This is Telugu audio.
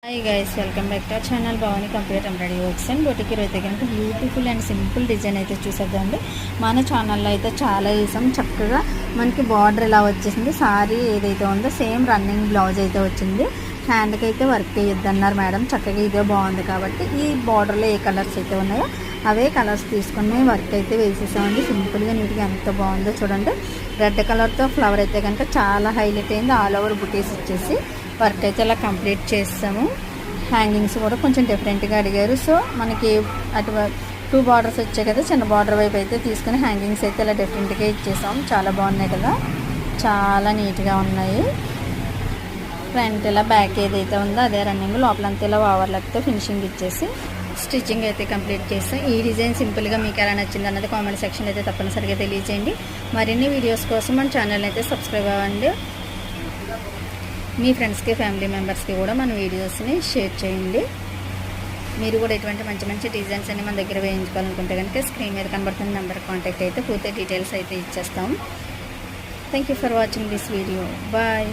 Hi guys, welcome back to our channel Bhavani computer embroidery works and బొటికి అయితే కనుక బ్యూటిఫుల్ అండ్ సింపుల్ డిజైన్ అయితే చూసేద్దామండి. మన ఛానల్లో అయితే చాలా వేసాం. చక్కగా మనకి బార్డర్ ఇలా వచ్చేసింది. సారీ ఏదైతే ఉందో సేమ్ రన్నింగ్ బ్లౌజ్ అయితే వచ్చింది. హ్యాండ్కి అయితే వర్క్ వేయొద్దన్నారు మేడం. చక్కగా ఇదే బాగుంది కాబట్టి ఈ బార్డర్లో ఏ కలర్స్ అయితే ఉన్నాయో అవే కలర్స్ తీసుకుని వర్క్ అయితే వేసేసామండి. సింపుల్గా నీట్గా ఎంత బాగుందో చూడండి. రెడ్ కలర్తో ఫ్లవర్ అయితే కనుక చాలా హైలైట్ అయింది. ఆల్ ఓవర్ బుటీస్ ఇచ్చేసి వర్క్ అయితే ఇలా కంప్లీట్ చేస్తాము. హ్యాంగింగ్స్ కూడా కొంచెం డిఫరెంట్గా అడిగారు. సో మనకి అటు 2 బార్డర్స్ వచ్చాయి కదా, చిన్న బార్డర్ వైపు అయితే తీసుకుని హ్యాంగింగ్స్ అయితే ఇలా డిఫరెంట్గా ఇచ్చేసాం. చాలా బాగున్నాయి కదా, చాలా నీట్గా ఉన్నాయి. ఫ్రంట్ ఇలా బ్యాక్ ఏదైతే ఉందో అదే రన్నింగ్, లోపలంతా ఇలా ఓవర్లాక్తో ఫినిషింగ్ ఇచ్చేసి స్టిచ్చింగ్ అయితే కంప్లీట్ చేస్తాం. ఈ డిజైన్ సింపుల్గా మీకు ఎలా నచ్చింది అన్నది కామెంట్ సెక్షన్ అయితే తప్పనిసరిగా తెలియజేయండి. మరిన్ని వీడియోస్ కోసం మన ఛానల్ అయితే సబ్స్క్రైబ్ అవ్వండి. మీ ఫ్రెండ్స్కి ఫ్యామిలీ మెంబర్స్కి కూడా మన వీడియోస్ని షేర్ చేయండి. మీరు కూడా ఇటువంటి మంచి మంచి డిజైన్స్ అన్ని మన దగ్గర వేయించుకోవాలనుకుంటే కనుక స్క్రీన్ మీద కనబడుతున్న నెంబర్ కాంటాక్ట్ అయితే పూర్తి డీటెయిల్స్ అయితే ఇచ్చేస్తాం. Thank you for watching this video. Bye.